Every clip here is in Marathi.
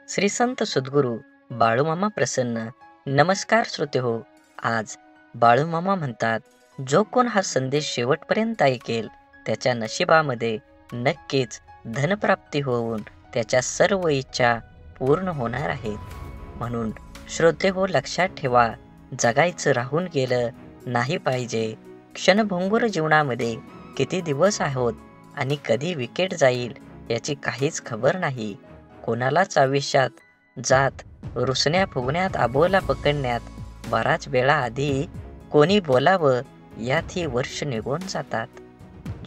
श्री संत सद्गुरू बाळूमामा प्रसन्न. नमस्कार श्रोते हो. आज बाळूमामा म्हणतात, जो कोण हा संदेश शेवटपर्यंत ऐकेल त्याच्या नशिबामध्ये नक्कीच धनप्राप्ती होऊन त्याच्या सर्व इच्छा पूर्ण होणार आहेत. म्हणून श्रोते हो, लक्षात ठेवा, जगायचं राहून गेलं नाही पाहिजे. क्षणभंगुर जीवनामध्ये किती दिवस आहोत आणि कधी विकेट जाईल याची काहीच खबर नाही. कोणालाच आयुष्यात जात रुसण्या फुगण्यात आबोला पकडण्यात बराच वेळा आधी कोणी बोलावं यात ही वर्ष निघून जातात.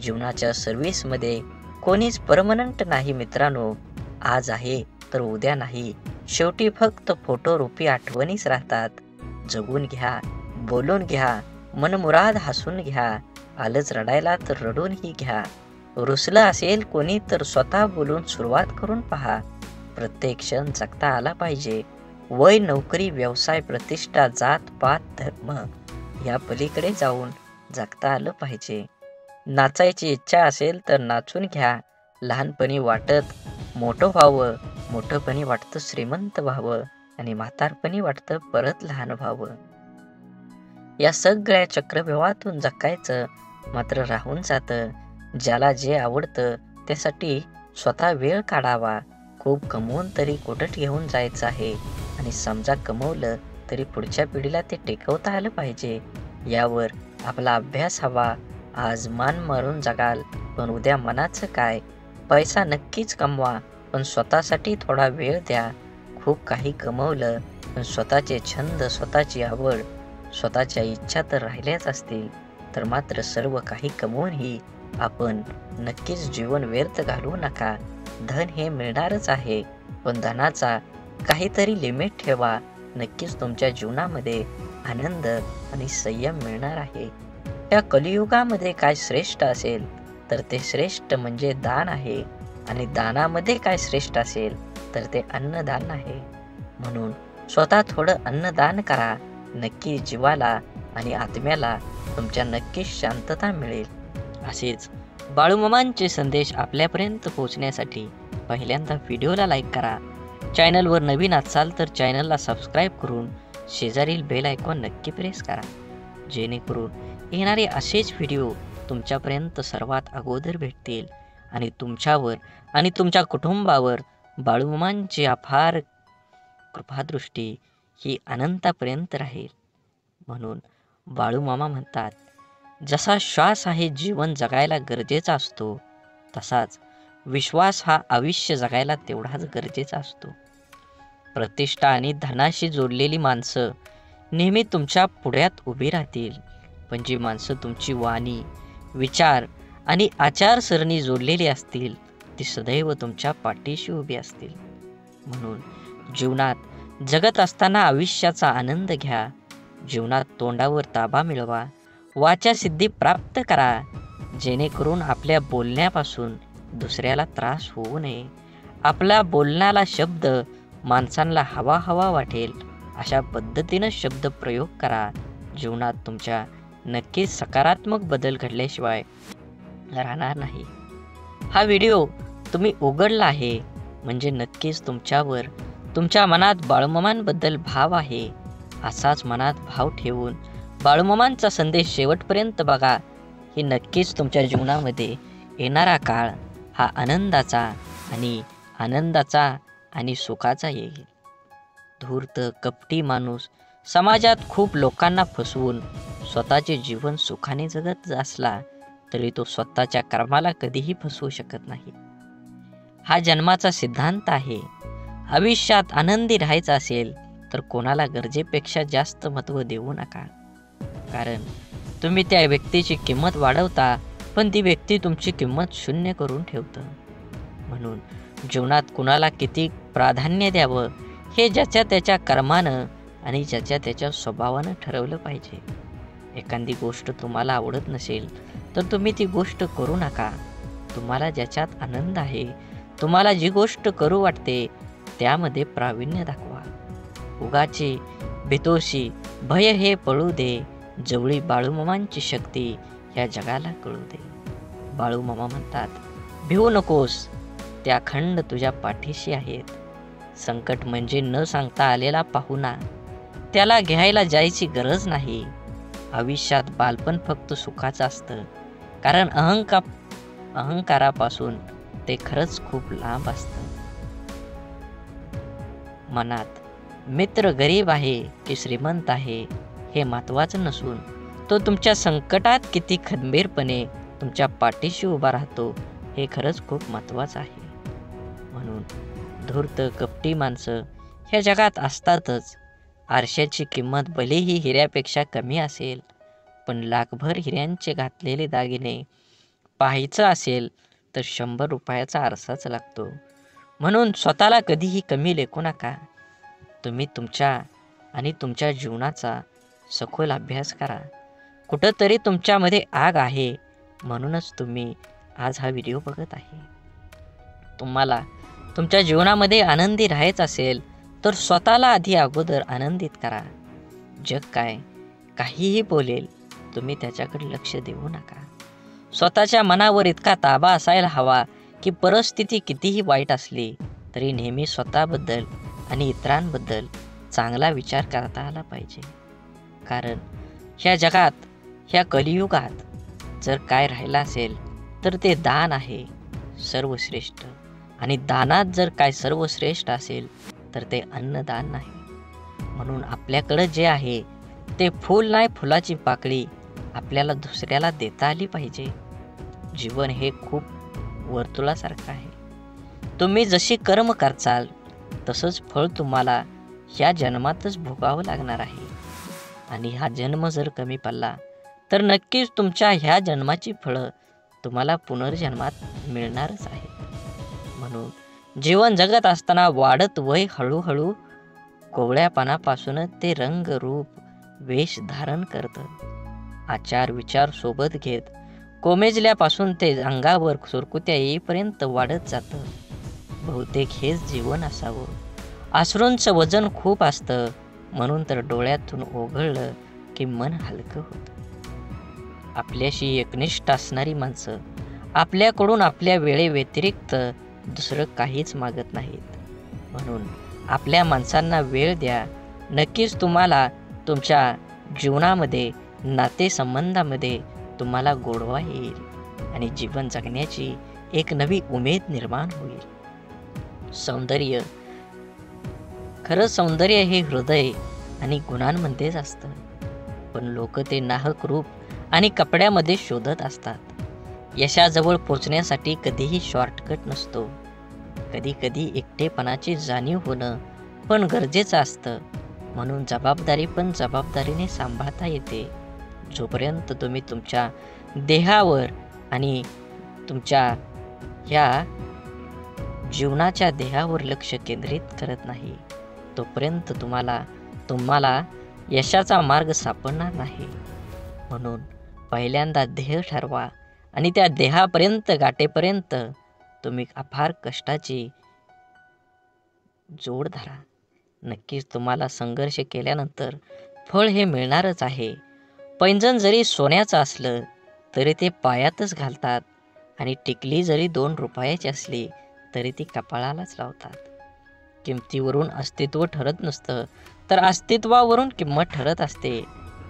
जीवनाच्या सर्व्हिसमध्ये कोणीच परमनंट नाही मित्रांनो. आज आहे तर उद्या नाही. शेवटी फक्त फोटोरूपी आठवणीच राहतात. जगून घ्या, बोलून घ्या, मनमुराद हसून घ्या. आलंच रडायला तर रडूनही घ्या. रुसलं असेल कोणी तर स्वतः बोलून सुरुवात करून पहा. प्रत्येक क्षण जगता आला पाहिजे. वय, नोकरी, व्यवसाय, प्रतिष्ठा, जात पात, धर्म या पलीकडे जाऊन जगता आलं पाहिजे. नाचायची इच्छा असेल तर नाचून घ्या. लहानपणी वाटत मोठं व्हावं, मोठंपणी वाटतं श्रीमंत व्हावं आणि म्हातारपणी वाटतं परत लहान व्हावं. या सगळ्या चक्रव्यूहातून जगायचं मात्र राहून जातं. ज्याला जे आवडतं त्यासाठी स्वतः वेळ काढावा. खूप कमवून तरी कोठट घेऊन जायचं आहे आणि समजा कमवलं तरी पुढच्या पिढीला ते टेकवता आलं पाहिजे. यावर आपला अभ्यास हवा. आज मान मारून जगाल पण उद्या मनाचं काय. पैसा नक्कीच कमवा पण स्वतःसाठी थोडा वेळ द्या. खूप काही कमवलं पण स्वतःचे छंद, स्वतःची आवड, स्वतःच्या इच्छा तर राहिल्याच असतील तर मात्र सर्व काही कमवूनही आपण नक्कीच जीवन व्यर्थ घालवू नका. धन हे मिळणारच आहे पण धनाचा काहीतरी लिमिट ठेवा. नक्कीच तुमच्या जीवनामध्ये आनंद आणि संयम मिळणार आहे. या कलियुगामध्ये काय श्रेष्ठ असेल तर ते श्रेष्ठ म्हणजे दान आहे आणि दानामध्ये काय श्रेष्ठ असेल तर ते अन्नदान आहे. म्हणून स्वतः थोडं अन्नदान करा. नक्की जीवाला आणि आत्म्याला तुमच्या नक्कीच शांतता मिळेल. असेच बाळूमामांचे संदेश आपल्यापर्यंत पोहोचण्यासाठी पहिल्यांदा व्हिडिओला लाईक करा. चॅनलवर नवीन असाल तर चॅनलला सबस्क्राईब करून शेजारील बेल आयकॉन नक्की प्रेस करा, जेणेकरून येणारे असेच व्हिडिओ तुमच्यापर्यंत सर्वात अगोदर भेटतील आणि तुमच्यावर आणि तुमच्या कुटुंबावर बाळूमामांची अपार कृपादृष्टी ही अनंतापर्यंत राहील. म्हणून बाळूमामा म्हणतात, जसा श्वास आहे जीवन जगायला गरजेचा असतो तसाच विश्वास हा आयुष्य जगायला तेवढाच गरजेचा असतो. प्रतिष्ठा आणि धनाशी जोडलेली माणसं नेहमी तुमच्या पुढ्यात उभी राहतील, पण जी माणसं तुमची वाणी, विचार आणि आचारसरणी जोडलेली असतील ती सदैव तुमच्या पाठीशी उभी असतील. म्हणून जीवनात जगत असताना आयुष्याचा आनंद घ्या. जीवनात तोंडावर ताबा मिळवा. वाचा सिद्धी प्राप्त करा, जेणेकरून आपल्या बोलण्यापासून दुसऱ्याला त्रास होऊ नये. आपला बोलण्याला शब्द माणसांना हवा हवा वाटेल अशा पद्धतीनं शब्द प्रयोग करा. जीवनात तुमच्या नक्कीच सकारात्मक बदल घडल्याशिवाय राहणार नाही. हा व्हिडिओ तुम्ही उघडला आहे म्हणजे नक्कीच तुमच्यावर, तुमच्या मनात बाळूमामांबद्दल भाव आहे. असाच मनात भाव ठेवून बाळूमामांचा संदेश शेवटपर्यंत बघा. ही नक्कीच तुमच्या जीवनामध्ये येणारा काळ हा आनंदाचा आणि सुखाचा येईल. धूर्त, कपटी माणूस समाजात खूप लोकांना फसवून स्वतःचे जीवन सुखाने जगत असला तरी तो स्वतःच्या कर्माला कधीही फसवू शकत नाही. हा जन्माचा सिद्धांत आहे. आयुष्यात आनंदी राहायचं असेल तर कोणाला गरजेपेक्षा जास्त महत्त्व देऊ नका. कारण तुम्ही त्या व्यक्तीची किंमत वाढवता पण ती व्यक्ती तुमची किंमत शून्य करून ठेवतं. म्हणून जीवनात कुणाला किती प्राधान्य द्यावं हे ज्याच्या त्याच्या कर्मानं आणि ज्याच्या त्याच्या स्वभावानं ठरवलं पाहिजे. एखादी गोष्ट तुम्हाला आवडत नसेल तर तुम्ही ती गोष्ट करू नका. तुम्हाला ज्याच्यात आनंद आहे, तुम्हाला जी गोष्ट करू वाटते त्यामध्ये प्रावीण्य दाखवा. उगाची भीतोशी भय हे पळू दे. जवळी बाळूमामांची शक्ती या जगाला कळू दे. बाळूमामा म्हणतात, भिवू नकोस, त्या अखंड तुझ्या पाठीशी आहेत. संकट म्हणजे न सांगता आलेला पाहुणा, त्याला घ्यायला जायची गरज नाही. आयुष्यात बालपण फक्त सुखाचं असतं, कारण अहंकारापासून ते खरंच खूप लांब असतं. मनात मित्र गरीब आहे की श्रीमंत आहे हे महत्त्वाचं नसून, तो तुमच्या संकटात किती खंबीरपणे तुमच्या पाठीशी उभा राहतो हे खरंच खूप महत्त्वाचं आहे. म्हणून धूर्त कपटी माणसं ह्या जगात असतातच. आरशाची किंमत भलेही हिऱ्यापेक्षा कमी असेल, पण लाखभर हिऱ्यांचे घातलेले दागिने पाहायचं असेल तर 100 रुपयाचा आरसाच लागतो. म्हणून स्वतःला कधीही कमी लेखू नका. तुम्ही तुमच्या जीवनाचा सखोल अभ्यास करा. कुठंतरी तुमच्यामध्ये आग आहे, म्हणूनच तुम्ही आज हा व्हिडिओ बघत आहे. तुम्हाला तुमच्या जीवनामध्ये आनंदी राहायचं असेल तर स्वतःला आधी अगोदर आनंदित करा. जग काहीही बोलेल, तुम्ही त्याच्याकडे लक्ष देऊ नका. स्वतःच्या मनावर इतका ताबा असायला हवा की परिस्थिती कितीही वाईट असली तरी नेहमी स्वतःबद्दल आणि इतरांबद्दल चांगला विचार करता आला पाहिजे. कारण ह्या जगात, ह्या कलियुगात जर काय राहिलं असेल तर ते दान आहे सर्वश्रेष्ठ. आणि दानात जर काय सर्वश्रेष्ठ असेल तर ते अन्नदान नाही. म्हणून आपल्याकडं जे आहे ते फूल नाही, फुलाची पाकळी आपल्याला दुसऱ्याला देता आली पाहिजे. जीवन हे खूप वर्तुळासारखं आहे. तुम्ही जशी कर्म करचाल तसंच फळ तुम्हाला ह्या जन्मातच भोगावं लागणार आहे. आणि हा जन्म जर कमी पडला तर नक्कीच तुमच्या ह्या जन्माची फळं तुम्हाला पुनर्जन्मात मिळणारच आहे. म्हणून जीवन जगत असताना वाढत वय हळूहळू कोवळ्यापणापासून ते रंग रूप वेश धारण करतं. आचार विचार सोबत घेत कोमेजल्यापासून ते अंगावर सुरकुत्या येईपर्यंत वाढत जातं. बहुतेक हेच जीवन असावं. अश्रूंचं वजन खूप असतं, म्हणून तर डोळ्यातून ओघळलं की मन हलकं होतं. आपल्याशी एकनिष्ठ असणारी माणसं आपल्याकडून आपल्या वेळेव्यतिरिक्त दुसरं काहीच मागत नाहीत. म्हणून आपल्या माणसांना वेळ द्या. नक्कीच तुम्हाला तुमच्या जीवनामध्ये, नातेसंबंधामध्ये तुम्हाला गोडवा येईल आणि जीवन जगण्याची एक नवी उमेद निर्माण होईल. खरं सौंदर्य हे हृदय आणि गुणांमध्येच असतं, पण लोक ते नाहक रूप आणि कपड्यामध्ये शोधत असतात. यशाजवळ पोचण्यासाठी कधीही शॉर्टकट नसतो. कधी कधी एकटेपणाची जाणीव होणं पण गरजेचं असतं. म्हणून जबाबदारी पण जबाबदारीने सांभाळता येते. जोपर्यंत तुम्ही तुमच्या देहावर आणि तुमच्या ह्या जीवनाच्या देहावर लक्ष केंद्रित करत नाही, तोपर्यंत तुम्हाला यशाचा मार्ग सापडणार नाही. म्हणून पहिल्यांदा ध्येय ठरवा आणि त्या देहापर्यंत गाठेपर्यंत तुम्ही अपार कष्टाची जोड धरा. नक्कीच तुम्हाला संघर्ष केल्यानंतर फळ हे मिळणारच आहे. पैंजण जरी सोन्याचं असलं तरी ते पायातच घालतात आणि टिकली जरी 2 रुपयाची असली तरी ती कपाळालाच लावतात. किमतीवरून अस्तित्व ठरत नसतं, तर अस्तित्वावरून किंमत ठरत असते.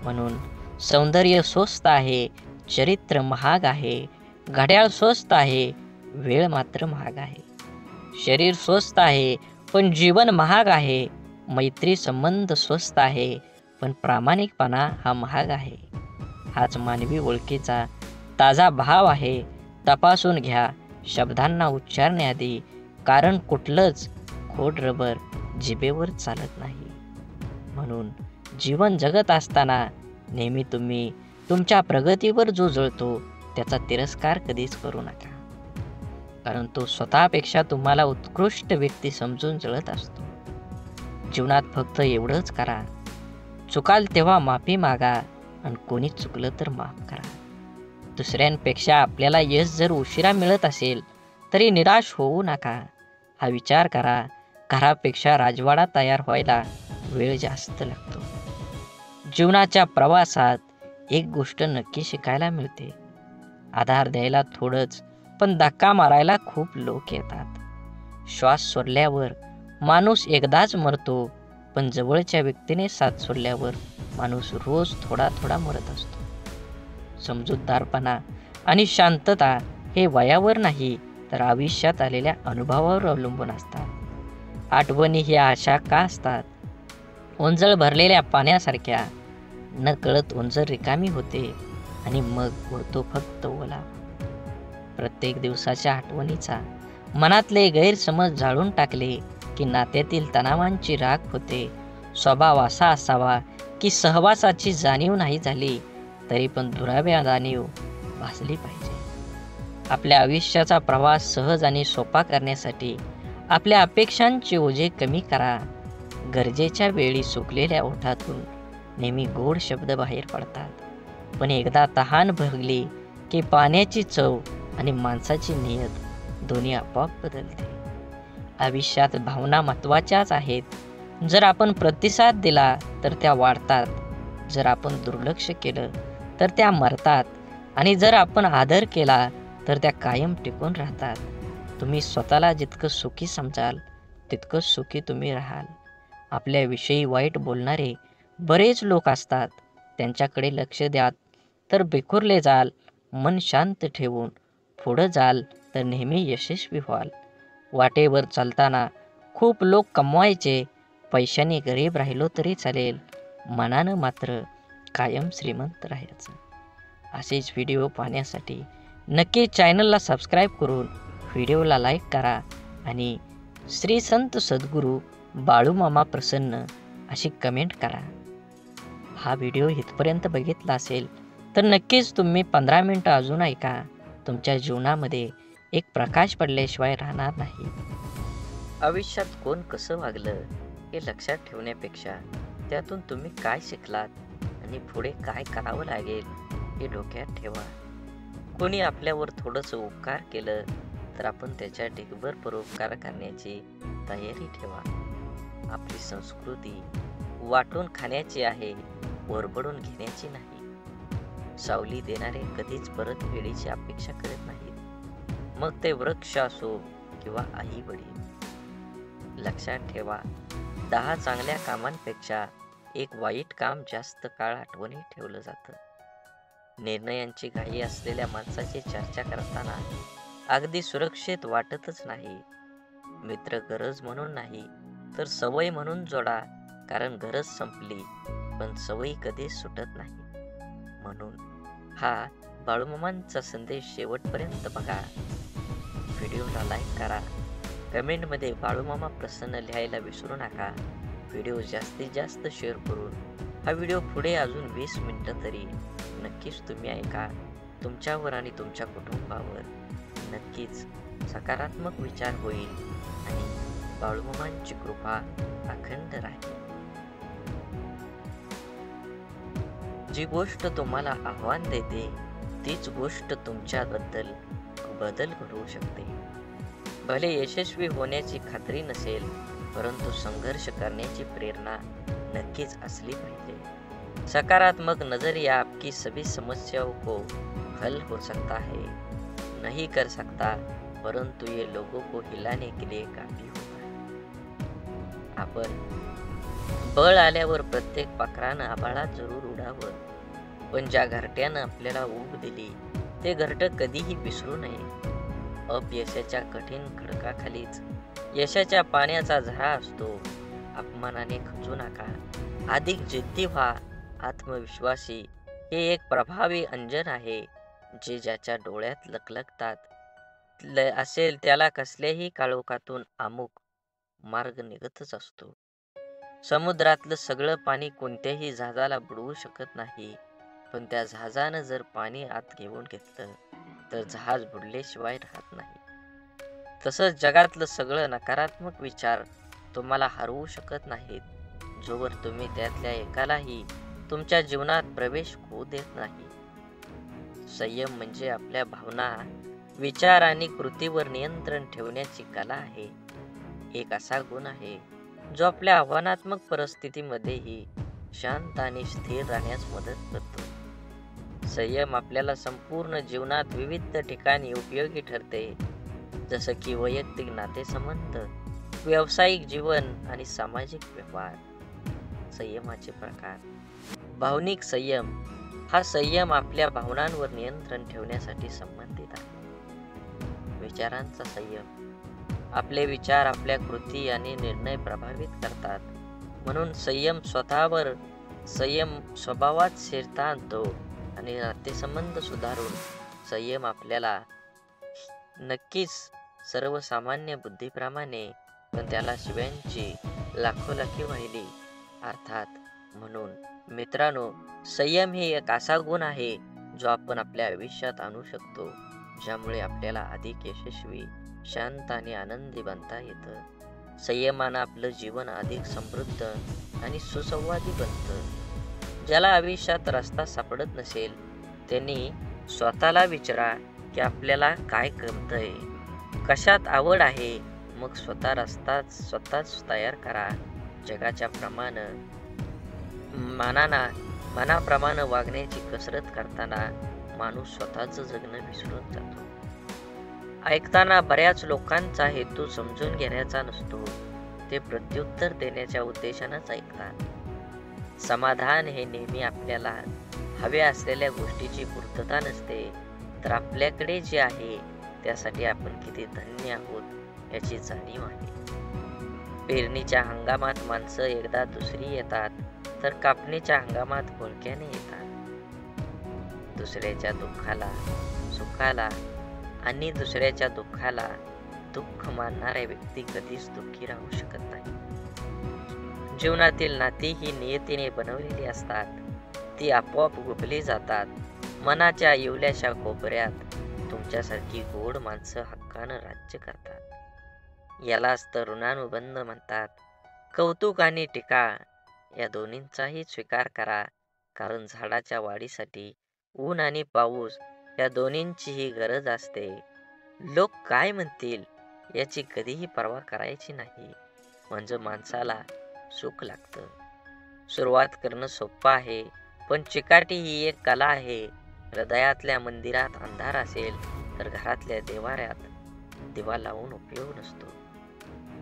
म्हणून सौंदर्य स्वस्त आहे, चरित्र महाग आहे, घड्याळ स्वस्त आहे, वेळ मात्र महाग आहे. शरीर स्वस्त आहे पण जीवन महाग आहे. मैत्री संबंध स्वस्त आहे पण प्रामाणिकपणा हा महाग आहे. हाच मानवी ओळखीचा ताजा भाव आहे. तपासून घ्या शब्दांना उच्चारण्याआधी, कारण कुठलंच खोड रबर जिभेवर चालत नाही. म्हणून जीवन जगत असताना नेहमी तुम्ही तुमच्या प्रगतीवर जो जळतो त्याचा तिरस्कार कधीच करू नका, कारण तो स्वतःपेक्षा तुम्हाला उत्कृष्ट व्यक्ती समजून जळत असतो. जीवनात फक्त एवढंच करा, चुकाल तेव्हा माफी मागा आणि कोणी चुकलं तर माफ करा. दुसऱ्यांपेक्षा आपल्याला यश जर उशिरा मिळत असेल तरी निराश होऊ नका. हा विचार करा, घरापेक्षा राजवाडा तयार व्हायला वेळ जास्त लागतो. जीवनाच्या प्रवासात एक गोष्ट नक्की शिकायला मिळते, आधार द्यायला थोडंच पण धक्का मारायला खूप लोक येतात. श्वास सोडल्यावर माणूस एकदाच मरतो, पण जवळच्या व्यक्तीने साथ सोडल्यावर माणूस रोज थोडा थोडा मरत असतो. समजूतदारपणा आणि शांतता हे वयावर नाही तर आयुष्यात आलेल्या अनुभवावर अवलंबून असतात. आठवणी ह्या अशा का असतात? ओंजळ भरलेल्या पाण्यासारख्या. न कळत ओंजळ रिकामी होते आणि मग उरतो फक्त ओला. प्रत्येक दिवसाच्या आठवणीचा मनातले गैरसमज जाळून टाकले की नात्यातील तणावांची राख होते. स्वभाव असा असावा की सहवासाची जाणीव नाही झाली तरी पण दुराव्या जाणीव भासली पाहिजे. आपल्या आयुष्याचा प्रवास सहज आणि सोपा करण्यासाठी आपल्या अपेक्षांचे ओझे कमी करा. गरजेच्या वेळी सुकलेल्या ओठातून नेहमी गोड शब्द बाहेर पडतात, पण एकदा तहान भरली की पाण्याची चव आणि माणसाची नियत दोन्ही आपोआप बदलते. आयुष्यात भावना महत्त्वाच्याच आहेत. जर आपण प्रतिसाद दिला तर त्या वाढतात, जर आपण दुर्लक्ष केलं तर त्या मरतात आणि जर आपण आदर केला तर त्या कायम टिकून राहतात. तुम्ही स्वतःला जितकं सुखी समजाल तितकं सुखी तुम्ही राहाल. आपल्याविषयी वाईट बोलणारे बरेच लोक असतात, त्यांच्याकडे लक्ष द्या तर बिखुरले जाल. मन शांत ठेवून पुढं जाल तर नेहमी यशस्वी व्हाल. वाटेवर चालताना खूप लोक कमवायचे, पैशाने गरीब राहिलो तरी चालेल, मनानं मात्र कायम श्रीमंत राहायचं. असेच व्हिडिओ पाहण्यासाठी नक्की चॅनलला सबस्क्राईब करून व्हिडिओला लाईक करा आणि श्री संत सद्गुरू बाळूमामा प्रसन्न अशी कमेंट करा. हा व्हिडिओ इथपर्यंत बघितला असेल तर नक्कीच तुम्ही 15 मिनटं अजून ऐका. तुमच्या जीवनामध्ये एक प्रकाश पडल्याशिवाय राहणार नाही. आयुष्यात कोण कसं वागलं हे लक्षात ठेवण्यापेक्षा त्यातून तुम्ही काय शिकलात आणि पुढे काय करावं लागेल हे डोक्यात ठेवा. कोणी आपल्यावर थोडंसं उपकार केलं तर आपण त्याच्या ढिगभर परोपकार करण्याची तयारी ठेवा. आपली संस्कृती वाटून खाण्याची आहे, ओरबडून घेण्याची नाही. सावली देणारे कधीच परत वेळीची अपेक्षा करत नाहीत, मग ते वृक्ष असो किंवा आई वडील. लक्षात ठेवा, 10 चांगल्या कामांपेक्षा एक वाईट काम जास्त काळ आठवणीत ठेवलं जातं. निर्णयांची घाई असलेल्या माणसाची चर्चा करताना अगदी सुरक्षित वाटतच नाही. मित्र गरज म्हणून नाही तर सवय म्हणून जोडा, कारण गरज संपली पण सवयी कधीच सुटत नाही. म्हणून हा बाळूमामांचा संदेश शेवटपर्यंत बघा. व्हिडिओला लाईक करा, कमेंटमध्ये बाळूमामा प्रसन्न लिहायला विसरू नका. व्हिडिओ जास्तीत जास्त शेअर करून हा व्हिडिओ पुढे अजून 20 मिनिटं तरी नक्कीच तुम्ही ऐका. तुमच्यावर आणि तुमच्या कुटुंबावर नक्कीच सकारात्मक विचार होईल आणि बाळूमामांची कृपा अखंड राहील. जी गोष्ट तुम्हाला आव्हान देते तीच गोष्ट तुमच्याबद्दल बदल घडवू शकते. भले यशस्वी होण्याची खात्री नसेल, परंतु संघर्ष करण्याची प्रेरणा नक्कीच असली पाहिजे. सकारात्मक नजरिया आपकी सभी समस्याओं को हल हो सकता है, नहीं कर सकता, परंतु ये लोगों को हिलाने के लिए काफी होता है. आपण बळ आल्यावर प्रत्येक पाखरानं आभाळात जरूर उडावं, पण ज्या घरट्यानं आपल्याला ऊब दिली ते घरटं कधीही विसरू नये. अपयशाच्या कठीण खडकाखालीच यशाच्या पाण्याचा झरा असतो. अपमानाने खचू नका, अधिक जिद्दी व्हा. आत्मविश्वासी हे एक प्रभावी अंजन आहे, जे ज्याच्या डोळ्यात लखलखतात असेल त्याला कसल्याही काळोखातून अमुक मार्ग निघतच असतो. समुद्रातलं सगळं पाणी कोणत्याही जहाजाला बुडवू शकत नाही, पण त्या जहाजानं जर पाणी आत घेऊन घेतलं तर जहाज बुडल्याशिवाय राहत नाही. तसंच जगातलं सगळं नकारात्मक विचार तुम्हाला हरवू शकत नाहीत, जोवर तुम्ही त्यातल्या एकालाही तुमच्या जीवनात प्रवेश होऊ देत नाही. संयम म्हणजे आपल्या भावना, विचार आणि कृतीवर नियंत्रण ठेवण्याची कला आहे. एक असा गुण आहे जो आपल्या आव्हानात्मक परिस्थितीमध्येही शांत आणि स्थिर राहण्यास मदत करतो. संयम आपल्याला संपूर्ण जीवनात विविध ठिकाणी उपयोगी ठरते, जसं की वैयक्तिक नातेसंबंध, व्यावसायिक जीवन आणि सामाजिक व्यवहार. संयमाचे प्रकार. भावनिक संयम हा संयम आपल्या भावनांवर नियंत्रण ठेवण्यासाठी संबंधित आहे. विचारांचा संयम. आपले विचार आपल्या कृती आणि निर्णय प्रभावित करतात. म्हणून संयम स्वभावात स्थिरता आणतो आणि नातेसंबंध सुधारून संयम आपल्याला नक्कीच सर्वसामान्य बुद्धीप्रमाणे, पण त्याला शिव्यांची लाखोलाखी वाहिली अर्थात. म्हणून मित्रांनो, संयम हे एक असा गुण आहे जो आपण आपल्या आयुष्यात आणू शकतो, ज्यामुळे आपल्याला अधिक यशस्वी, शांत आणि आनंदी बनता येतं. संयमानं आपलं जीवन अधिक समृद्ध आणि सुसंवादी बनतं. ज्याला आयुष्यात रस्ता सापडत नसेल त्यांनी स्वतःला विचारा की आपल्याला काय जमतंय, कशात आवड आहे, मग स्वतःच तयार करा. जगाच्या मनाप्रमाणे वागण्याची कसरत करताना माणूस स्वतःचं जगणं विसरून जातो. ऐकताना बऱ्याच लोकांचा हेतू समजून घेण्याचा नसतो, ते प्रत्युत्तर देण्याच्या उद्देशानंच ऐकतात. समाधान हे नेहमी आपल्याला हव्या असलेल्या गोष्टीची पूर्तता नसते, तर आपल्याकडे जे आहे त्यासाठी आपण किती धन्य आहोत याची जाणीव आहे. पेरणीच्या हंगामात माणसं एकदा दुसरी येतात, तर कापणीच्या हंगामात घोळक्याने येतात. दुसऱ्याच्या दुःखाला दुःख मानणाऱ्या व्यक्ती कधीच दुःखी राहू शकत नाही. जीवनातील नाती ही नियतीने बनवलेली असतात, ती आपोआप गुंफली जातात. मनाच्या येवल्याशा कोपऱ्यात तुमच्यासारखी गोड माणसं हक्कानं राज्य करतात. यालाच तर ऋणानुबंध म्हणतात. कौतुक आणि टीका या दोन्हींचाही स्वीकार करा, कारण झाडाच्या वाढीसाठी ऊन आणि पाऊस या दोन्हींचीही गरज असते. लोक काय म्हणतील याची कधीही पर्वा करायची नाही, म्हणजे माणसाला सुख लागतं. सुरुवात करणं सोपं आहे, पण चिकाटी ही एक कला आहे. हृदयातल्या मंदिरात अंधार असेल तर घरातल्या देवाऱ्यात दिवा लावून उपयोग नसतो.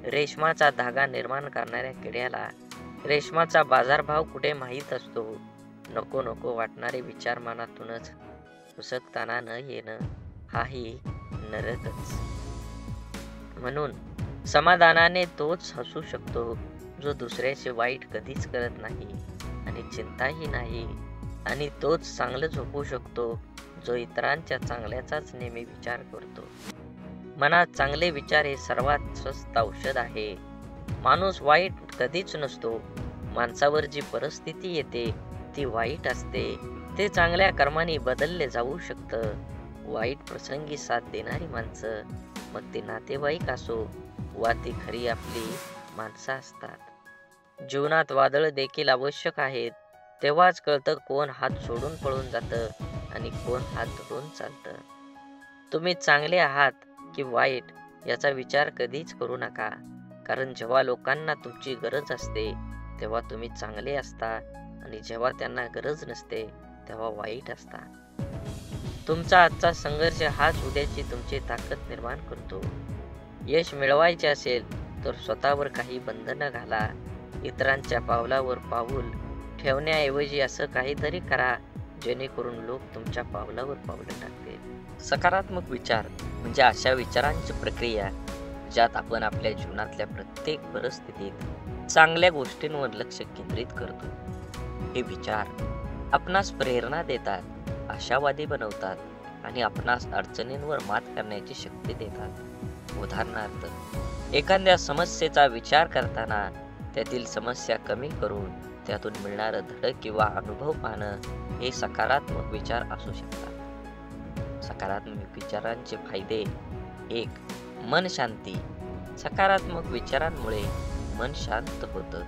रेशमाचा धागा निर्माण करणाऱ्या किड्याला रेशमाचा बाजारभाव कुठे माहीत असतो. नको नको वाटणारे विचार मनातूनच उसकताना न येणं हाही नरकच. म्हणून समाधानाने तोच हसू शकतो जो दुसऱ्याचे वाईट कधीच करत नाही आणि चिंताही नाही, आणि तोच चांगलं झोपू शकतो जो इतरांच्या चांगल्याचाच नेहमी विचार करतो. मनात चांगले विचार हे सर्वात स्वस्त औषध आहे. माणूस वाईट कधीच नसतो. माणसावर जी परिस्थिती येते ती वाईट असते, ते चांगल्या कर्माने बदलले जाऊ शकतं. वाईट प्रसंगी साथ देणारी माणसं, मग ते नातेवाईक असो वा ती खरी आपली माणसं असतात. जीवनात वादळ देखील आवश्यक आहेत. तेव्हाच कळतं कोण हात सोडून पळून जातं आणि कोण हात धरून चालतं. तुम्ही चांगले आहात की वाईट याचा विचार कधीच करू नका, कारण जेव्हा लोकांना तुमची गरज असते तेव्हा तुम्ही चांगले असता, आणि जेव्हा त्यांना गरज नसते तेव्हा वाईट असता. तुमचा आजचा संघर्ष हाच उद्याची तुमची ताकद निर्माण करतो. यश मिळवायचे असेल तर स्वतःवर काही बंधनं घाला. इतरांच्या पावलावर पाऊल ठेवण्याऐवजी असं काहीतरी करा जेणेकरून लोक तुमच्या पावलावर पावलं टाकतील. सकारात्मक विचार म्हणजे अशा विचारांची प्रक्रिया ज्यात आपण आपल्या जीवनातल्या प्रत्येक परिस्थितीत चांगल्या गोष्टींवर लक्ष केंद्रित करतो. हे विचार आपणास प्रेरणा देतात, आशावादी बनवतात आणि आपणास अडचणींवर मात करण्याची शक्ती देतात. उदाहरणार्थ, एखाद्या समस्येचा विचार करताना त्यातील समस्या कमी करून त्यातून मिळणारं धडक किंवा अनुभव पाहणं हे सकारात्मक विचार असू शकतात. सकारात्मक विचारांचे फायदे. 1. मन शांती. सकारात्मक विचारांमुळे मन शांत होतं.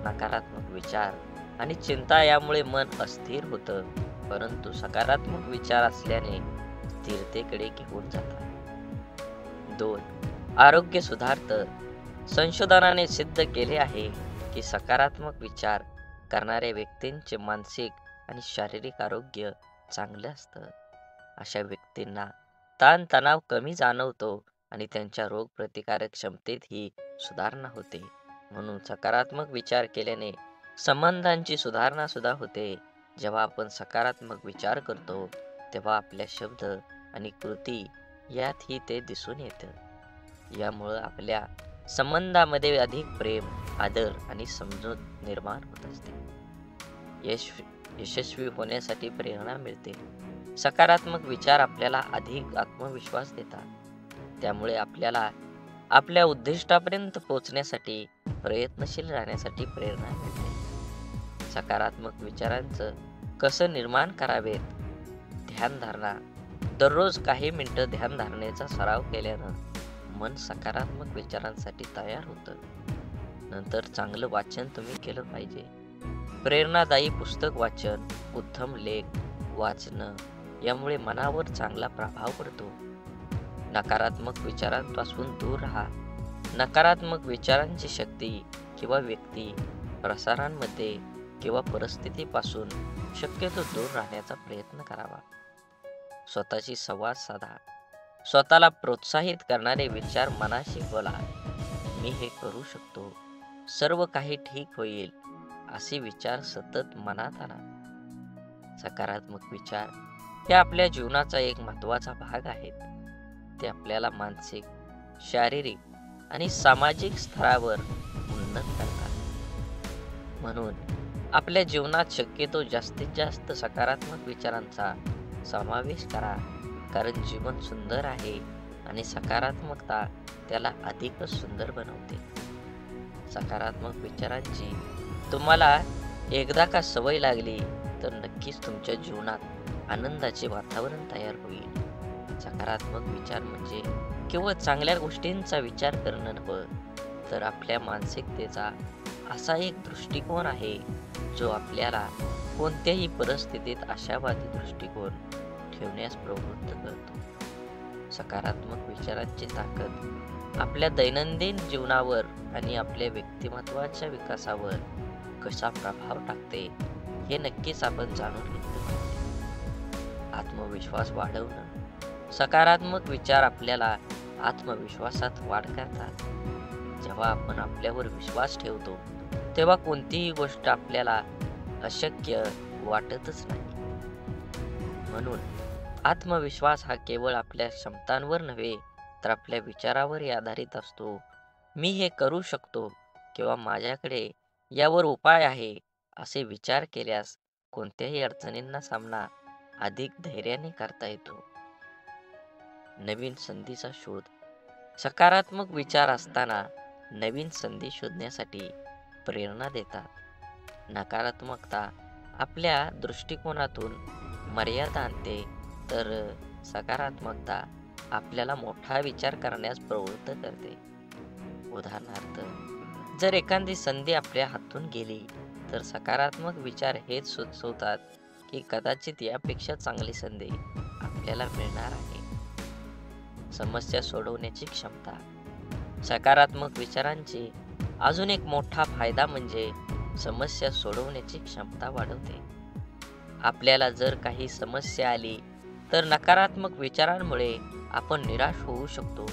नकारात्मक विचार आणि चिंता यामुळे मन अस्थिर होतं, परंतु सकारात्मक विचार असल्याने स्थिरतेकडे घेऊन जातात. 2. आरोग्य सुधारतं. संशोधनाने सिद्ध केले आहे की सकारात्मक विचार करणाऱ्या व्यक्तींचे मानसिक आणि शारीरिक आरोग्य चांगलं असतं. अशा व्यक्तींना ताणतणाव कमी जाणवतो आणि त्यांच्या रोगप्रतिकारक क्षमतेतही सुधारणा होते. म्हणून सकारात्मक विचार केल्याने संबंधांची सुधारणा सुद्धा होते. जेव्हा आपण सकारात्मक विचार करतो तेव्हा आपल्या शब्द आणि कृती यातही ते दिसून येतं. यामुळं आपल्या संबंधामध्ये अधिक प्रेम, आदर आणि समजूत निर्माण होत असते. यशस्वी होण्यासाठी प्रेरणा मिळते. सकारात्मक विचार आपल्याला अधिक आत्मविश्वास देतात. त्यामुळे आपल्याला आपल्या उद्दिष्टापर्यंत पोहोचण्यासाठी प्रयत्नशील राहण्यासाठी प्रेरणा मिळते. सकारात्मक विचारांचं कसं निर्माण करावेत? ध्यानधारणा. दररोज काही मिनिटं ध्यानधारणेचा सराव केल्यानं मन सकारात्मक विचारांसाठी तयार होतं. नंतर चांगलं वाचन तुम्ही केलं पाहिजे. प्रेरणादायी पुस्तक वाचन, उत्तम लेख वाचणं यामुळे मनावर चांगला प्रभाव पडतो. नकारात्मक विचारांपासून दूर राहा. नकारात्मक विचारांची शक्ती किंवा व्यक्ती, प्रसारांमध्ये किंवा परिस्थितीपासून शक्यतो दूर राहण्याचा प्रयत्न करावा. स्वतःशी संवाद साधा. स्वतःला प्रोत्साहित करणारे विचार मनाशी बोला. मी हे करू शकतो, सर्व काही ठीक होईल, असे विचार सतत मनात आणा. सकारात्मक विचार हे आपल्या जीवनाचा एक महत्त्वाचा भाग आहेत. ते आपल्याला मानसिक, शारीरिक आणि सामाजिक स्तरावर उन्नत करतात. म्हणून आपल्या जीवनात शक्यतो जास्तीत जास्त सकारात्मक विचारांचा समावेश करा. कारण जीवन सुंदर आहे आणि सकारात्मकता त्याला अधिकच सुंदर बनवते. सकारात्मक विचारांची तुम्हाला एकदा का सवय लागली तर नक्कीच तुमच्या जीवनात आनंदाचे वातावरण तयार होईल. सकारात्मक विचार म्हणजे केवळ चांगल्या गोष्टींचा विचार करणं नव्हे, तर आपल्या मानसिकतेचा असा एक दृष्टिकोन आहे जो आपल्याला कोणत्याही परिस्थितीत आशावादी दृष्टिकोन ठेवण्यास प्रवृत्त करतो. सकारात्मक विचारांची ताकद आपल्या दैनंदिन जीवनावर आणि आपल्या व्यक्तिमत्वाच्या विकासावर कसा प्रभाव टाकते हे नक्कीच आपण जाणून घेतले पाहिजे. आत्मविश्वास वाढवणं. सकारात्मक विचार आपल्याला आत्मविश्वासात वाढ करतात. जेव्हा आपण आपल्यावर विश्वास ठेवतो तेव्हा कोणतीही गोष्ट आपल्याला अशक्य वाटतच नाही. म्हणून आत्मविश्वास हा केवळ आपल्या क्षमतांवर नव्हे तर आपल्या विचारावर आधारित असतो. मी हे करू शकतो किंवा माझ्याकडे यावर उपाय आहे असे विचार केल्यास कोणत्याही अडचणींना सामना अधिक धैर्याने करता येतो. नवीन संधीचा शोध. सकारात्मक विचार असताना नवीन संधी शोधण्यासाठी प्रेरणा देतात. नकारात्मकता आपल्या दृष्टिकोनातून मर्यादा आणते, तर सकारात्मकता आपल्याला मोठा विचार करण्यास प्रवृत्त करते. उदाहरणार्थ, जर एखादी संधी आपल्या हातून गेली तर सकारात्मक विचार हेच सुचवतात की कदाचित यापेक्षा चांगली संधी आपल्याला मिळणार आहे. समस्या सोडवण्याची क्षमता. सकारात्मक विचारांची अजून एक मोठा फायदा म्हणजे समस्या सोडवण्याची क्षमता वाढवते. आपल्याला जर काही समस्या आली तर नकारात्मक विचारांमुळे आपण निराश होऊ शकतो,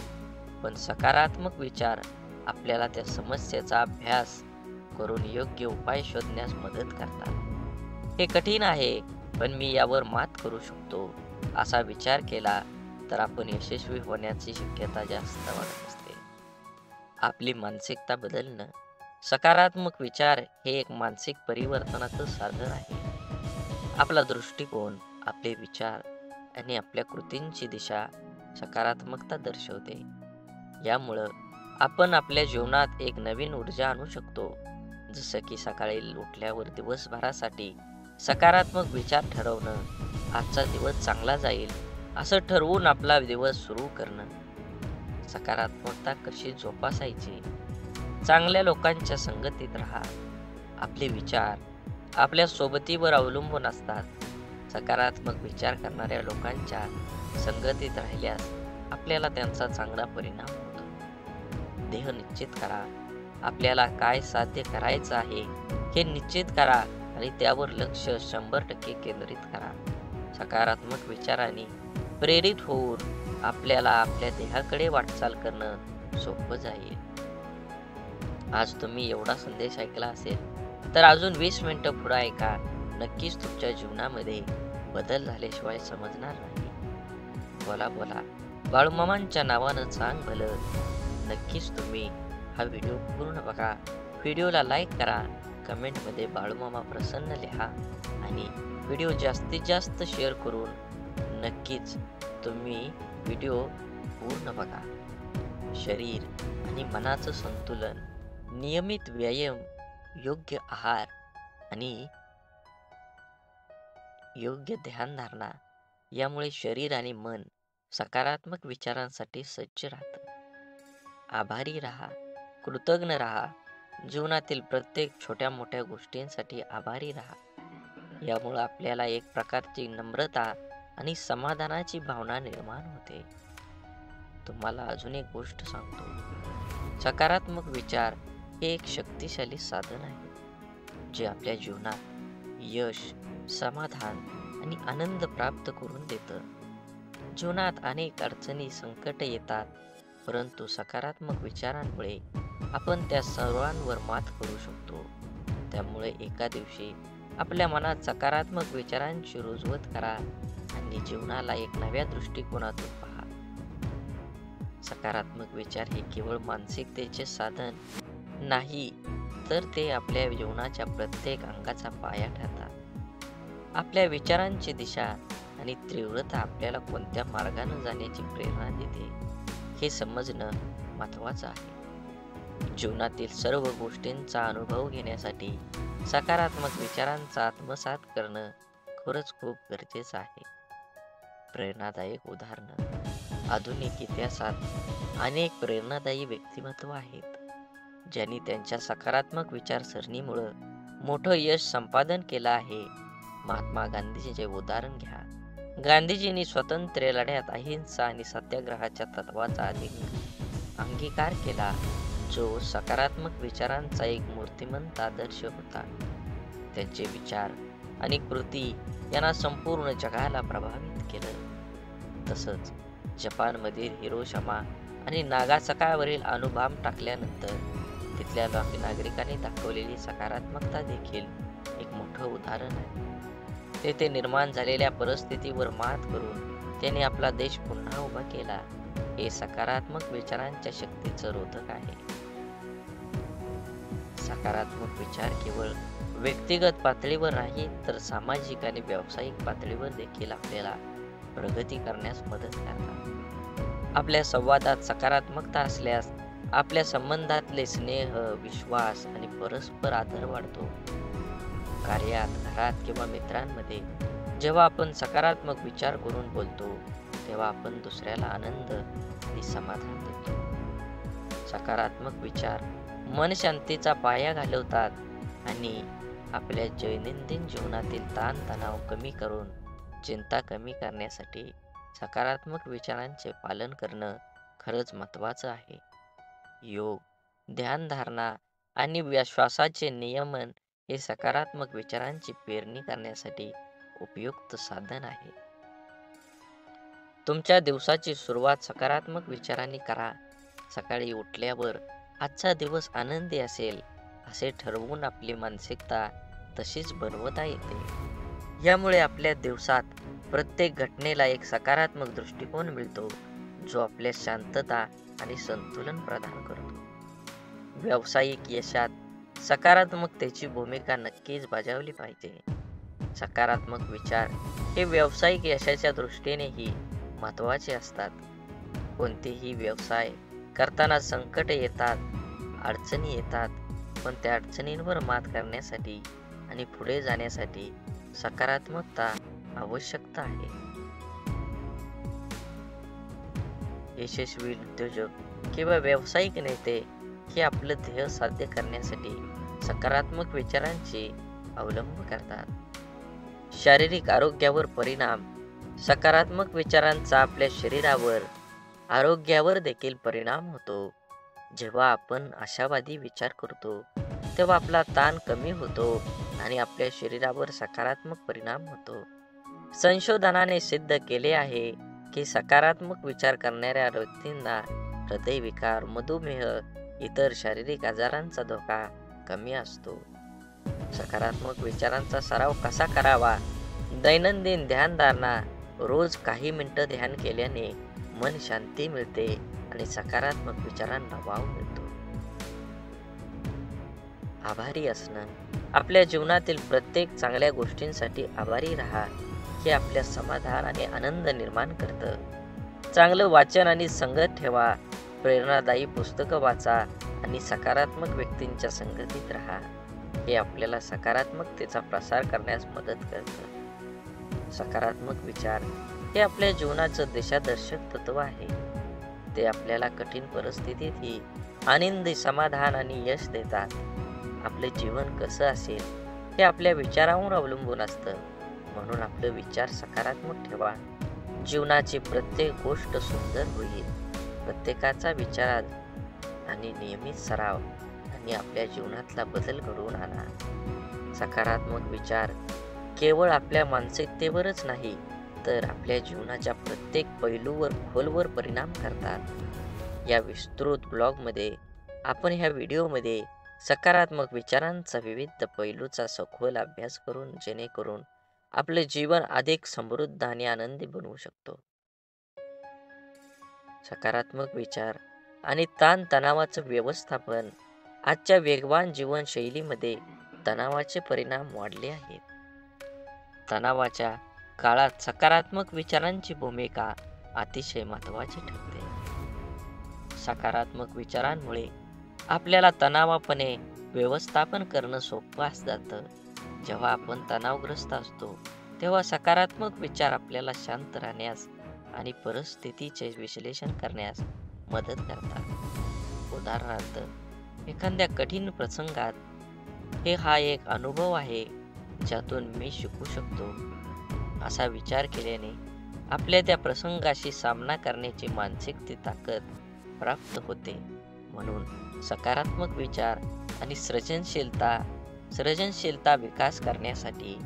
पण सकारात्मक विचार आपल्याला त्या समस्येचा अभ्यास करून योग्य उपाय शोधण्यास मदत करतात. हे कठीण आहे पण मी यावर मात करू शकतो असा विचार केला तर आपण यशस्वी होण्याची शक्यता जास्त वाढत असते. आपली मानसिकता बदलणं. सकारात्मक विचार हे एक मानसिक परिवर्तनाचं साधन आहे. आपला दृष्टिकोन, आपले विचार आणि आपल्या कृतींची दिशा सकारात्मकता दर्शवते. यामुळं आपण आपल्या जीवनात एक नवीन ऊर्जा आणू शकतो. जसं की सकाळी उठल्यावर दिवसभरासाठी सकारात्मक विचार ठरवणं, आजचा दिवस चांगला जाईल असं ठरवून आपला दिवस सुरू करणं. सकारात्मकता कशी जोपासायची? चांगल्या लोकांच्या संगतीत राहा. आपले विचार आपल्या सोबतीवर अवलंबून असतात. सकारात्मक विचार करणाऱ्या लोकांच्या संगतीत राहिल्यास आपल्याला त्यांचा चांगला परिणाम होतो. ध्येय निश्चित करा. आपल्याला काय साध्य करायचं आहे हे निश्चित करा आणि त्यावर लक्ष 100% केंद्रित करा. सकारात्मक विचारांनी प्रेरित होऊन आपल्याला आपल्या ध्येयाकडे वाटचाल करणं सोपं जाईल. आज तुम्ही एवढा संदेश ऐकला असेल तर अजून 20 मिनिटं पुढे ऐका. नक्कीच तुमच्या जीवनामध्ये बदल झाल्याशिवाय समजणार नाही. बोला बोला बाळूमामांच्या नावानं सांग भलं. नक्कीच तुम्ही हा व्हिडिओ पूर्ण बघा. व्हिडिओला लाईक करा, कमेंटमध्ये बाळूमामा प्रसन्न लिहा आणि व्हिडिओ जास्तीत जास्त शेअर करून नक्कीच तुम्ही व्हिडिओ पूर्ण बघा. शरीर आणि मनाचं संतुलन, नियमित व्यायाम, योग्य आहार आणि योग्य ध्यानधारणा यामुळे शरीर आणि मन सकारात्मक विचारांसाठी सज्ज राहतं. आभारी राहा, कृतज्ञ राहा. जीवनातील प्रत्येक छोट्या मोठ्या गोष्टींसाठी आभारी राहा. यामुळे आपल्याला एक प्रकारची नम्रता आणि समाधानाची भावना निर्माण होते. तुम्हाला अजून एक गोष्ट सांगतो. सकारात्मक विचार हे एक शक्तिशाली साधन आहे जे आपल्या जीवनात यश, समाधान आणि आनंद प्राप्त करून देतं. जीवनात अनेक अडचणी, संकट येतात, परंतु सकारात्मक विचारांमुळे आपण त्या सर्वांवर मात करू शकतो. त्यामुळे एका दिवशी आपल्या मनात सकारात्मक विचारांची रुजवत करा आणि जीवनाला एक नव्या दृष्टिकोनातून पहा. सकारात्मक विचार हे केवळ मानसिकतेचे साधन नाही, तर ते आपल्या जीवनाच्या प्रत्येक अंगाचा पाया ठरतात. आपल्या विचारांची दिशा आणि तीव्रता आपल्याला कोणत्या मार्गाने जाण्याची प्रेरणा देते हे समजणं महत्त्वाचं आहे. जीवनातील सर्व गोष्टींचा अनुभव घेण्यासाठी सकारात्मक विचारांचा आत्मसात करणं खरंच खूप गरजेचं आहे. प्रेरणादायक उदाहरणं. आधुनिक इतिहासात अनेक प्रेरणादायी व्यक्तिमत्व आहेत ज्यांनी त्यांच्या सकारात्मक विचारसरणीमुळे मोठं यश संपादन केलं आहे. महात्मा गांधीजींचे उदाहरण घ्या. गांधीजींनी स्वातंत्र्य लढ्यात अहिंसा आणि सत्याग्रहाच्या तत्वाचा अंगीकार केला, जो सकारात्मक विचारांचा एक मूर्तिमंत आदर्श होता. त्यांचे विचार आणि कृती यांना संपूर्ण जगाला प्रभावित केलं. तसंच जपानमधील हिरोशिमा आणि नागासाकीवरील अणुबॉम्ब टाकल्यानंतर तिथल्या नागरिकांनी दाखवलेली सकारात्मकता देखील एक मोठं उदाहरण आहे. तेथे निर्माण झालेल्या परिस्थितीवर मात करून त्यांनी आपला देश पुन्हा उभा केला. हे सकारात्मक विचारांच्या शक्तीचं रोधक आहे. सकारात्मक विचार केवळ व्यक्तिगत पातळीवर नाही, तर सामाजिक आणि व्यावसायिक पातळीवर देखील आपल्याला प्रगती करण्यास मदत करतात. आपल्या संवादात सकारात्मकता असल्यास आपल्या संबंधातले स्नेह, विश्वास आणि परस्पर आदर वाढतो. कार्यात, घरात किंवा मित्रांमध्ये जेव्हा आपण सकारात्मक विचार करून बोलतो, तेव्हा आपण दुसऱ्याला आनंद आणि समाधान देतो. सकारात्मक विचार मन शांतीचा पाया घालवतात आणि आपल्या दैनंदिन जीवनातील ताणतणाव कमी करून चिंता कमी करण्यासाठी सकारात्मक विचारांचे पालन करणं खरंच महत्त्वाचं आहे. योग, ध्यानधारणा आणि श्वासाचे नियमन हे सकारात्मक विचारांची पेरणी करण्यासाठी उपयुक्त साधन आहे. तुमच्या दिवसाची सुरुवात सकारात्मक विचारांनी करा. सकाळी उठल्यावर आजचा दिवस आनंदी असेल असे ठरवून आपली मानसिकता तशीच बनवता येते. यामुळे आपल्या दिवसात प्रत्येक घटनेला एक सकारात्मक दृष्टिकोन मिळतो, जो आपल्या शांतता आणि संतुलन प्रदान करतो. व्यावसायिक यशात सकारात्मकतेची भूमिका नक्कीच बजावली पाहिजे. सकारात्मक विचार हे व्यावसायिक यशाच्या दृष्टीनेही महत्त्वाचे असतात. कोणतेही व्यवसाय करताना संकट येतात, अडचणी येतात, पण त्या अडचणींवर मात करण्यासाठी आणि पुढे जाण्यासाठी सकारात्मकता आवश्यकता आहे. यशस्वी उद्योजक किंवा व्यावसायिक नेते हे आपलं ध्येय साध्य करण्यासाठी सकारात्मक विचारांचे अवलंब करतात. शारीरिक आरोग्यावर परिणाम. सकारात्मक विचारांचा आपल्या शरीरावर, आरोग्यावर देखील परिणाम होतो. जेव्हा आपण आशावादी विचार करतो, तेव्हा आपला ताण कमी होतो आणि आपल्या शरीरावर सकारात्मक परिणाम होतो. संशोधनाने सिद्ध केले आहे की सकारात्मक विचार करणाऱ्या व्यक्तींना हृदयविकार, मधुमेह, इतर शारीरिक आजारांचा धोका कमी असतो. सकारात्मक विचारांचा सराव कसा करावा? दैनंदिन ध्यानधारणा. रोज काही मिनिटं ध्यान केल्याने मन शांती मिळते आणि सकारात्मक विचारांना वाव मिळतो. आभारी असणं. आपल्या जीवनातील प्रत्येक चांगल्या गोष्टींसाठी आभारी राहा. हे आपल्या समाधान आणि आनंद निर्माण करतं. चांगलं वाचन आणि संगत ठेवा. प्रेरणादायी पुस्तकं वाचा आणि सकारात्मक व्यक्तींच्या संगतीत राहा. हे आपल्याला सकारात्मकतेचा प्रसार करण्यास मदत करतं. सकारात्मक विचार हे आपल्या जीवनाचं दिशादर्शक तत्व आहे. ते आपल्याला कठीण परिस्थितीतही आनंदी, समाधान आणि यश देतात. आपले जीवन कसं असेल हे आपल्या विचारांवर अवलंबून असतं. म्हणून आपले विचार सकारात्मक ठेवा. जीवनाची प्रत्येक गोष्ट सुंदर होईल. प्रत्येकाचा विचार आणि नियमित सराव आणि आपल्या जीवनातला बदल घडवून आणा. सकारात्मक विचार केवळ आपल्या मानसिकतेवरच नाही तर आपल्या जीवनाच्या प्रत्येक पैलूवर खोलवर परिणाम करतात. या विस्तृत ब्लॉगमध्ये आपण ह्या व्हिडिओमध्ये सकारात्मक विचारांचा विविध पैलूचा सखोल अभ्यास करून जेणेकरून आपले जीवन अधिक समृद्ध आणि आनंदी बनवू शकतो. सकारात्मक विचार आणि ताणतणावाचं व्यवस्थापन. आजच्या वेगवान जीवनशैलीमध्ये तणावाचे परिणाम वाढले आहेत. तणावाच्या काळात सकारात्मक विचारांची भूमिका अतिशय महत्त्वाची ठरते. सकारात्मक विचारांमुळे आपल्याला तणावापणे व्यवस्थापन करणं सोपं जातं. जेव्हा आपण तणावग्रस्त असतो तेव्हा सकारात्मक विचार आपल्याला शांत राहण्यास आणि परिस्थितीचे विश्लेषण करण्यास मदत करतात. उदाहरणार्थ, एखाद्या कठीण प्रसंगात हा एक अनुभव आहे ज्यातून मी शिकू शकतो असा विचार केल्याने आपल्या त्या प्रसंगाशी सामना करण्याची मानसिक ताकद प्राप्त होते. म्हणून सकारात्मक विचार आणि सर्जनशीलता विकास करण्यासाठी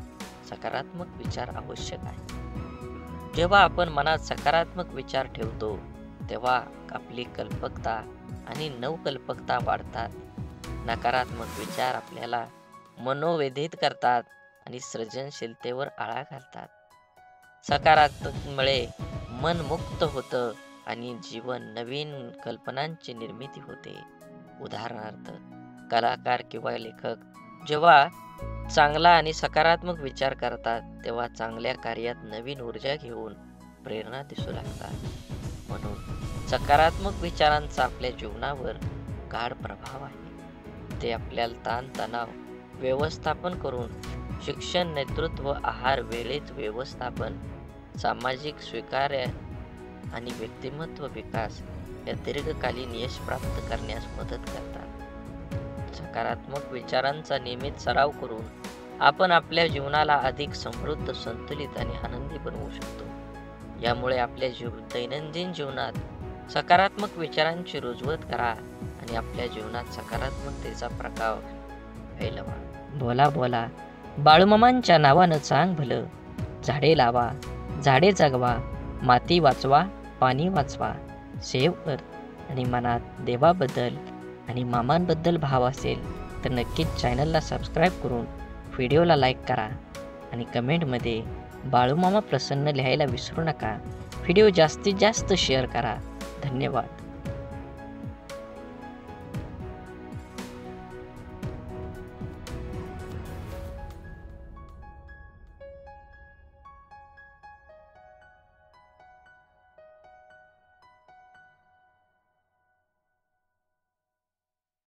सकारात्मक विचार आवश्यक आहे. जेव्हा आपण मनात सकारात्मक विचार ठेवतो तेव्हा आपली कल्पकता आणि नवकल्पकता वाढतात. नकारात्मक विचार आपल्याला मनोव्यथित करतात आणि सृजनशीलतेवर आळा घालतात. सकारात्मकमुळे मन मुक्त होतं आणि जीवन नवीन कल्पनांची निर्मिती होते. उदाहरणार्थ, कलाकार किंवा लेखक जेव्हा चांगला आणि सकारात्मक विचार करतात तेव्हा चांगल्या कार्यात नवीन ऊर्जा घेऊन प्रेरणा दिसू लागतात. म्हणून सकारात्मक विचारांचा आपल्या जीवनावर गाढ प्रभाव आहे. ते आपल्याला ताणतणाव व्यवस्थापन करून शिक्षण, नेतृत्व, आहार, वेळेत व्यवस्थापन, सामाजिक स्वीकार्य आणि व्यक्तिमत्व विकास या दीर्घकालीन यश प्राप्त करण्यास मदत करतात. सकारात्मक विचारांचा नियमित सराव करून आपण आपल्या जीवनाला अधिक समृद्ध, संतुलित आणि आनंदी बनवू शकतो. यामुळे आपल्या दैनंदिन जीवनात सकारात्मक विचारांची रुजवत करा आणि आपल्या जीवनात सकारात्मकतेचा प्रभाव फैलवा. बोला बोला बाळूमामांच्या नावानं चांग भलं. झाडे लावा, झाडे जगवा, माती वाचवा, पाणी वाचवा. सेव्ह अर्थ. आणि मनात देवाबद्दल आणि मामांबद्दल भाव असेल तर नक्कीच चॅनलला सबस्क्राईब करून व्हिडिओला लाईक करा आणि कमेंटमध्ये बाळूमामा प्रसन्न लिहायला विसरू नका. व्हिडिओ जास्तीत जास्त शेअर करा. धन्यवाद.